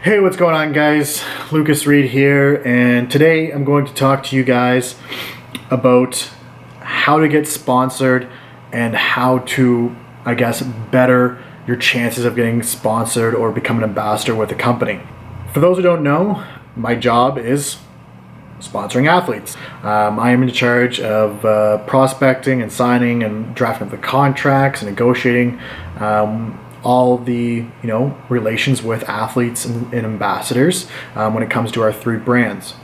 Hey, what's going on, guys? Lucas Reed here, and today I'm going to talk to you guys about how to get sponsored and how to, better your chances of getting sponsored or become an ambassador with a company. For those who don't know, my job is sponsoring athletes. I am in charge of prospecting and signing and drafting the contracts and negotiating all the relations with athletes and ambassadors when it comes to our three brands.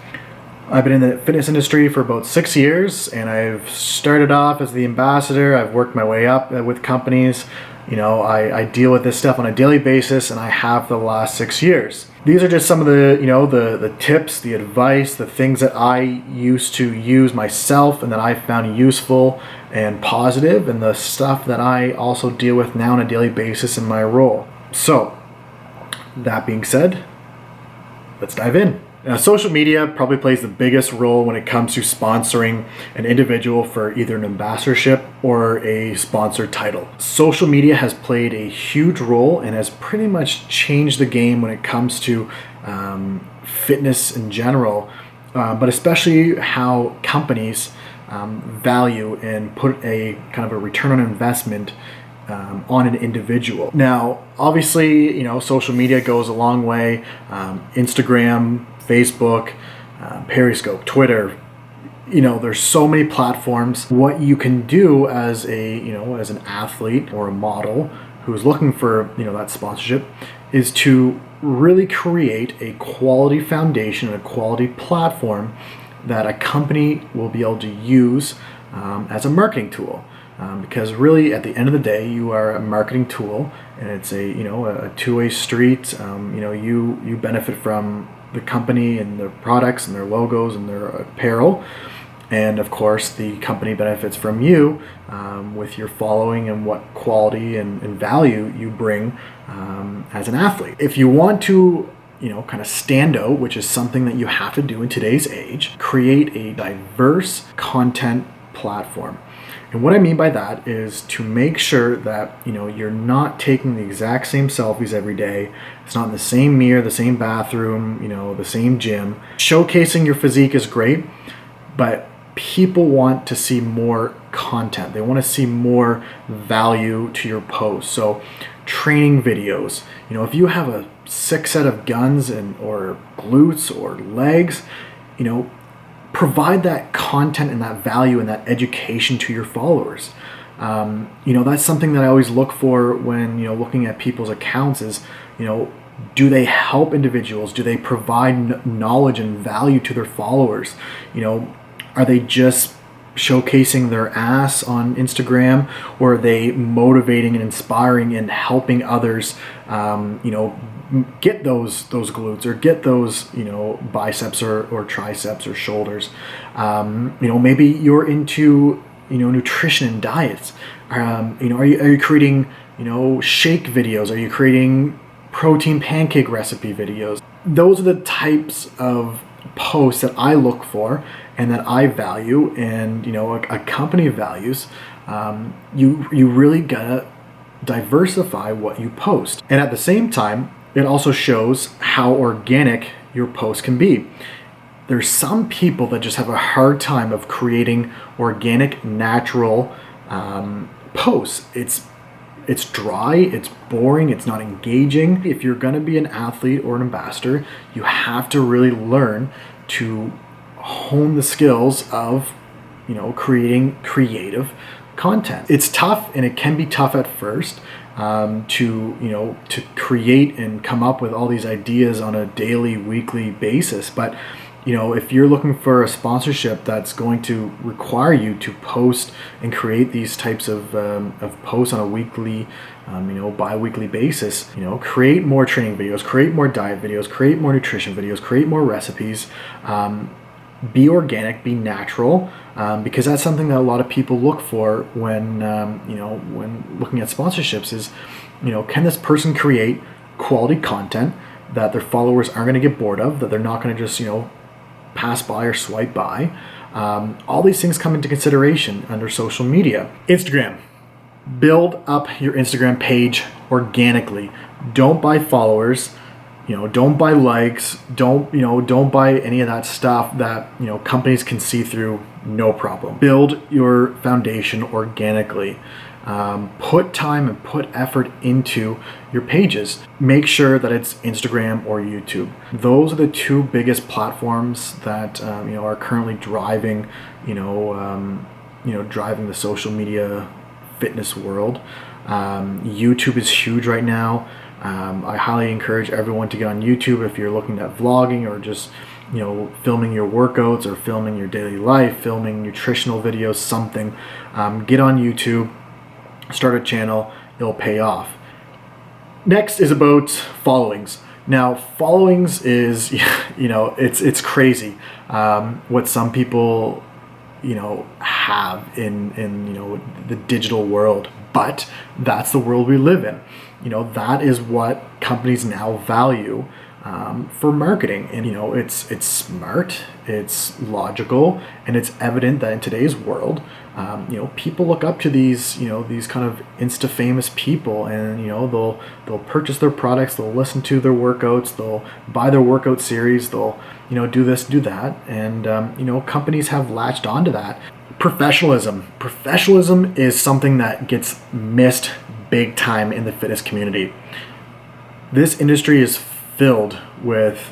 I've been in the fitness industry for about 6 years, and I've started off as the ambassador. I've worked my way up with companies. I deal with this stuff on a daily basis, and I have the last 6 years. These are just some of the the tips, the advice, the things that I used to use myself and that I found useful and positive, and the stuff that I also deal with now on a daily basis in my role. So, that being said, let's dive in. Now, social media probably plays the biggest role when it comes to sponsoring an individual for either an ambassadorship or a sponsored title. Social media has played a huge role and has pretty much changed the game when it comes to fitness in general, but especially how companies value and put a kind of a return on investment on an individual. Now, obviously, social media goes a long way. Instagram, Facebook, Periscope, Twitter. There's so many platforms. What you can do as as an athlete or a model who's looking for that sponsorship is to really create a quality foundation, a quality platform that a company will be able to use as a marketing tool. Because really, at the end of the day, you are a marketing tool, and it's a two-way street. You benefit from the company and their products and their logos and their apparel, and of course, the company benefits from you with your following and what quality and value you bring as an athlete. If you want to kind of stand out, which is something that you have to do in today's age, create a diverse content platform. And what I mean by that is to make sure that you're not taking the exact same selfies every day. It's not in the same mirror, the same bathroom, the same gym. Showcasing your physique is great, but people want to see more content. They want to see more value to your post. So training videos, if you have a sick set of guns or glutes or legs, provide that content and that value and that education to your followers. That's something that I always look for when looking at people's accounts is do they help individuals? Do they provide knowledge and value to their followers? Are they just showcasing their ass on Instagram, or are they motivating and inspiring and helping others get those glutes or get those biceps or triceps or shoulders? Maybe you're into nutrition and diets. Are you creating shake videos? Are you creating protein pancake recipe videos? Those are the types of posts that I look for and that I value, and a company values. You really gotta diversify what you post, and at the same time, it also shows how organic your post can be. There's some people that just have a hard time of creating organic, natural posts. It's dry, it's boring, it's not engaging. If you're going to be an athlete or an ambassador, you have to really learn to hone the skills of creating creative content. It's tough, and it can be tough at first to create and come up with all these ideas on a daily, weekly basis. But if you're looking for a sponsorship that's going to require you to post and create these types of posts on a weekly, bi-weekly basis, create more training videos, create more diet videos, create more nutrition videos, create more recipes. Be organic, be natural, because that's something that a lot of people look for when looking at sponsorships is, can this person create quality content that their followers aren't going to get bored of, that they're not going to just, pass by or swipe by. All these things come into consideration under social media. Instagram. Build up your Instagram page organically. Don't buy followers. Don't buy likes. Don't buy any of that stuff that companies can see through. No problem. Build your foundation organically. Put time and put effort into your pages. Make sure that it's Instagram or YouTube. Those are the two biggest platforms that are currently driving driving the social media fitness world. YouTube is huge right now. I highly encourage everyone to get on YouTube if you're looking at vlogging or just filming your workouts or filming your daily life, filming nutritional videos, something. Get on YouTube, start a channel, it'll pay off. Next is about followings. Now, followings is, it's crazy what some people, have in the digital world. But that's the world we live in. That is what companies now value for marketing. And it's smart, it's logical, and it's evident that in today's world, people look up to these kind of insta famous people, and they'll purchase their products, they'll listen to their workouts, they'll buy their workout series, they'll do this, do that, and companies have latched onto that. Professionalism is something that gets missed big time in the fitness community. This industry is filled with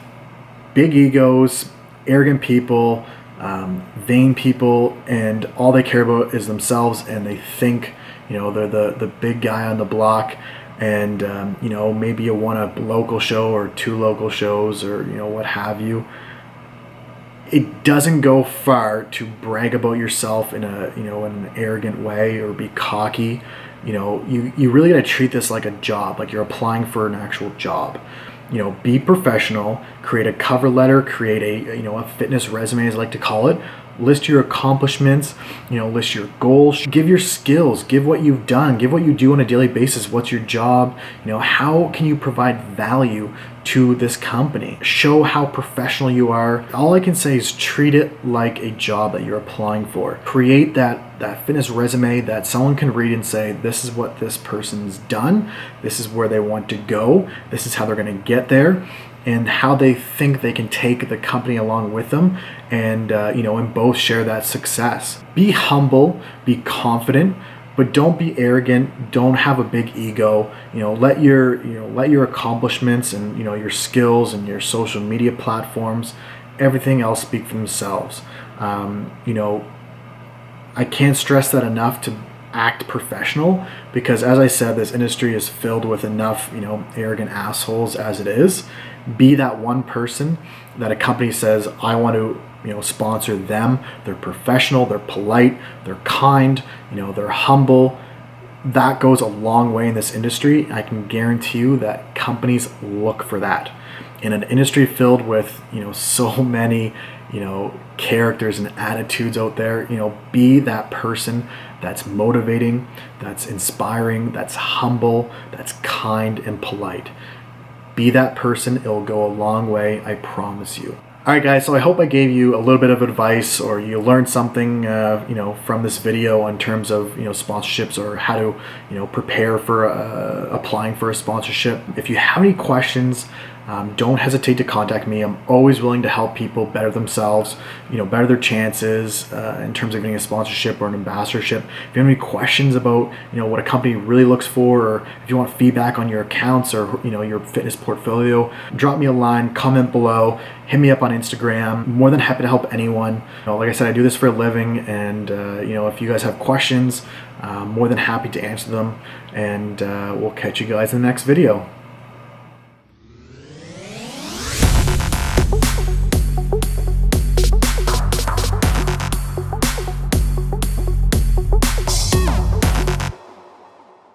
big egos, arrogant people, vain people, and all they care about is themselves, and they think they're the big guy on the block. And maybe you won a local show or 2 local shows, or what have you. It doesn't go far to brag about yourself in an arrogant way or be cocky. You really got to treat this like a job, like you're applying for an actual job. Be professional, create a cover letter, create a fitness resume, as I like to call it. List your accomplishments, list your goals, give your skills, give what you've done, give what you do on a daily basis. What's your job? How can you provide value to this company? Show how professional you are. All I can say is treat it like a job that you're applying for. Create that fitness resume that someone can read and say, this is what this person's done. This is where they want to go. This is how they're going to get there, and how they think they can take the company along with them, and and both share that success. Be humble, be confident, but don't be arrogant. Don't have a big ego. Let your accomplishments and your skills and your social media platforms, everything else speak for themselves. I can't stress that enough to act professional, because as I said, this industry is filled with enough arrogant assholes as it is. Be that one person that a company says, I want to sponsor them. They're professional, they're polite, they're kind, they're humble. That goes a long way in this industry. I can guarantee you that companies look for that. In an industry filled with so many characters and attitudes out there, be that person that's motivating, that's inspiring, that's humble, that's kind and polite. Be that person. It'll go a long way, I promise you. All right, guys, so I hope I gave you a little bit of advice, or you learned something from this video in terms of sponsorships, or how to prepare for applying for a sponsorship. If you have any questions, don't hesitate to contact me. I'm always willing to help people better themselves, better their chances in terms of getting a sponsorship or an ambassadorship. If you have any questions about what a company really looks for, or if you want feedback on your accounts or your fitness portfolio, drop me a line, comment below, hit me up on Instagram. I'm more than happy to help anyone. Like I said, I do this for a living, and if you guys have questions, I'm more than happy to answer them, and we'll catch you guys in the next video.